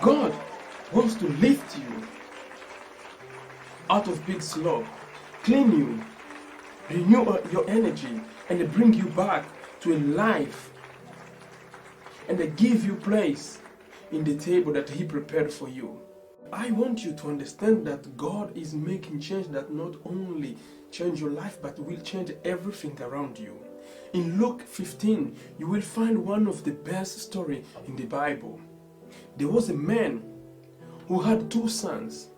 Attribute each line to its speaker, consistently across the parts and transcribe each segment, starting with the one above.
Speaker 1: God wants to lift you out of big slough, clean you, renew your energy, and bring you back to a life, and give you place in the table that He prepared for you. I want you to understand that God is making change that not only change your life, but will change everything around you. In Luke 15, you will find one of the best stories in the Bible. There was a man who had 2 sons.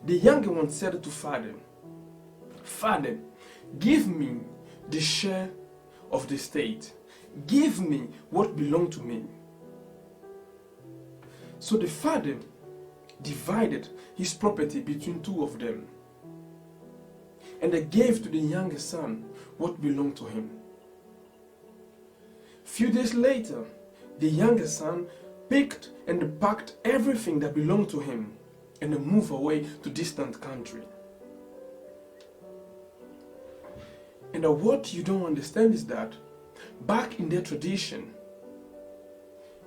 Speaker 1: The younger one said to father, "Father, give me the share of the estate. Give me what belongs to me." So the father divided his property between 2 of them, and they gave to the younger son what belonged to him. Few days later, the younger son picked and packed everything that belonged to him and moved away to distant country. And what you don't understand is that back in their tradition,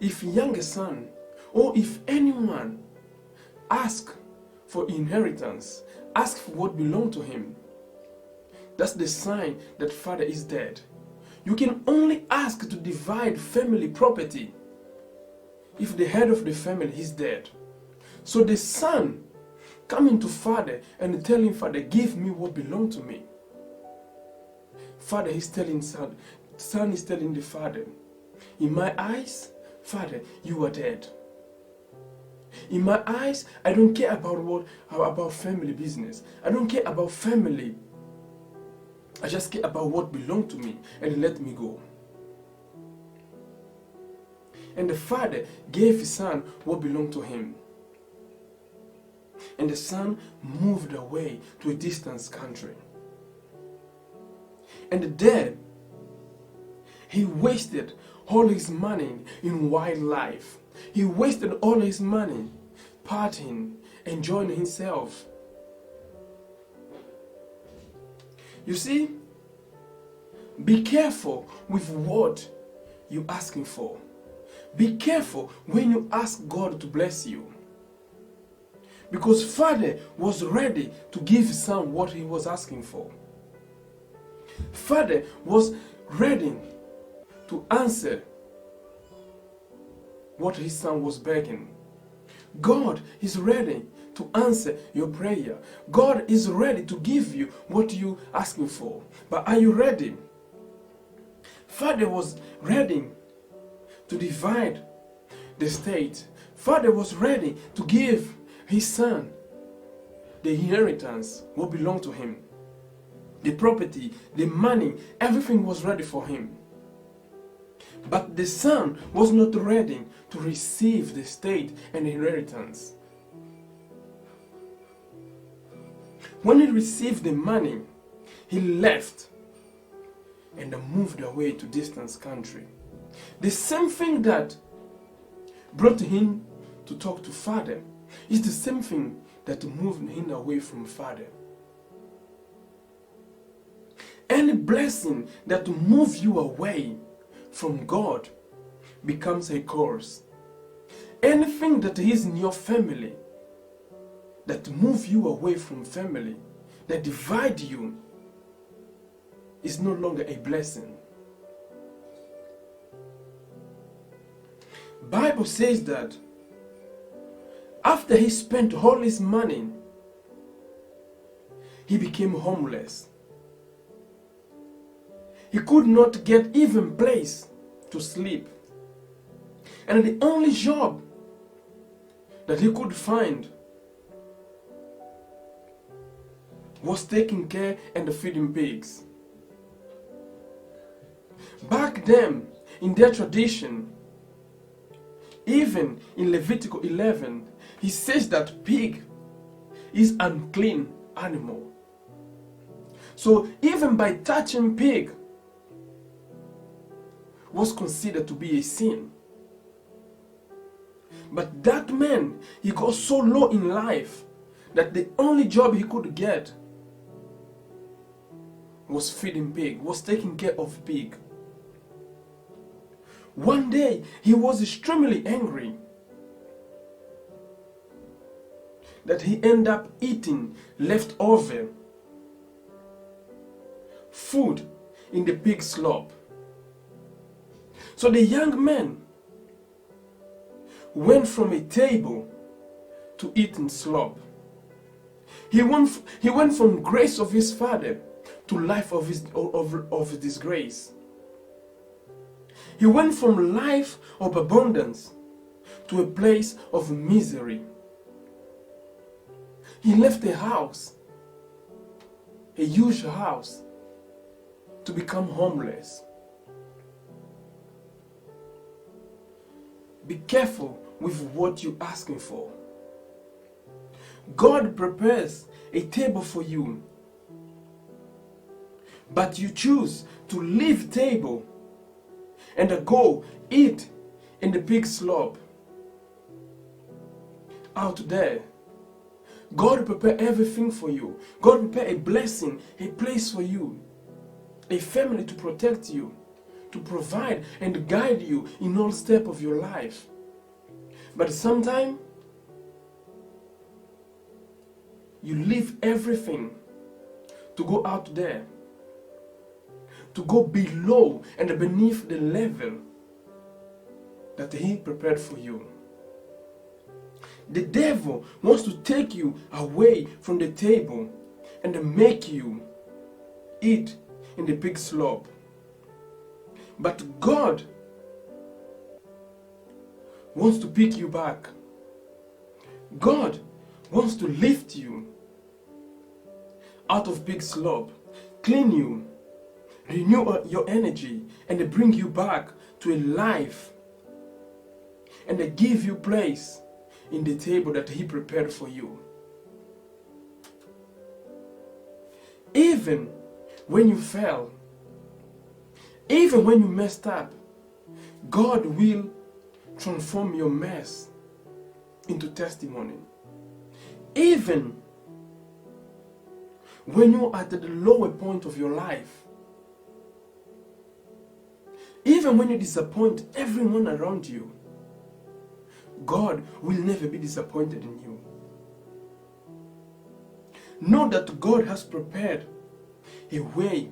Speaker 1: if younger son or if anyone ask for inheritance, ask for what belonged to him, that's the sign that father is dead. You can only ask to divide family property if the head of the family is dead. So the son coming to father and telling father, "Give me what belongs to me." Father is telling son is telling the father, "In my eyes, father, you are dead. In my eyes, I don't care about family business. I don't care about family. I just care about what belongs to me, and let me go." And the father gave his son what belonged to him. And the son moved away to a distant country. And there, he wasted all his money in wildlife. He wasted all his money partying, enjoying himself. You see, be careful with what you're asking for. Be careful when you ask God to bless you. Because father was ready to give his son what he was asking for. Father was ready to answer what his son was begging. God is ready to answer your prayer. God is ready to give you what you're asking for. But are you ready? Father was ready to divide the estate. Father was ready to give his son the inheritance, what belonged to him. The property, the money, everything was ready for him. But the son was not ready to receive the estate and inheritance. When he received the money, he left and moved away to distant country. The same thing that brought him to talk to father is the same thing that moved him away from father. Any blessing that moves you away from God becomes a curse. Anything that is in your family that moves you away from family, that divide you, is no longer a blessing. Bible says that after he spent all his money, he became homeless. He could not get even place to sleep. And the only job that he could find was taking care and feeding pigs. Back then, in their tradition, even in Leviticus 11, he says that pig is unclean animal. So even by touching pig was considered to be a sin. But that man, he got so low in life that the only job he could get was feeding pig, was taking care of pig. One day, he was extremely angry that he end up eating leftover food in the pig slop. So the young man went from a table to eating slop. He went from grace of his father to life of disgrace. He went from life of abundance to a place of misery. He left a house, a huge house, to become homeless. Be careful with what you're asking for. God prepares a table for you, but you choose to leave table and go eat in the pig slop out there. God prepare everything for you. God prepare a blessing, a place for you, a family to protect you, to provide and guide you in all steps of your life. But sometimes you leave everything to go out there, to go below and beneath the level that he prepared for you. The devil wants to take you away from the table and make you eat in the pig slop. But God wants to pick you back. God wants to lift you out of pig slop, clean you, renew your energy, and bring you back to a life, and give you place in the table that he prepared for you. Even when you fell, even when you messed up, God will transform your mess into testimony. Even when you're at the lower point of your life, even when you disappoint everyone around you, God will never be disappointed in you. Know that God has prepared a way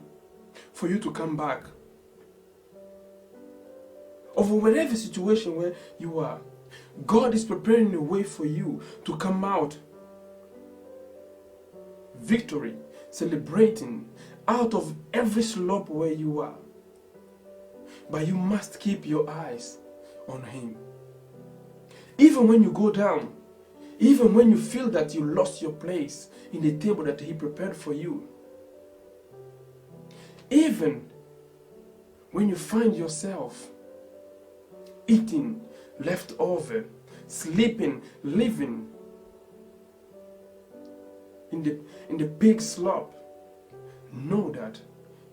Speaker 1: for you to come back. Over whatever situation where you are, God is preparing a way for you to come out victory, celebrating out of every slope where you are. But you must keep your eyes on him. Even when you go down, even when you feel that you lost your place in the table that he prepared for you, even when you find yourself eating leftover, sleeping, living in the pig slop, know that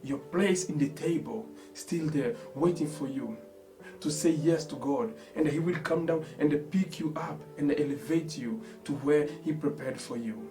Speaker 1: your place in the table still there waiting for you to say yes to God, and he will come down and pick you up and elevate you to where he prepared for you.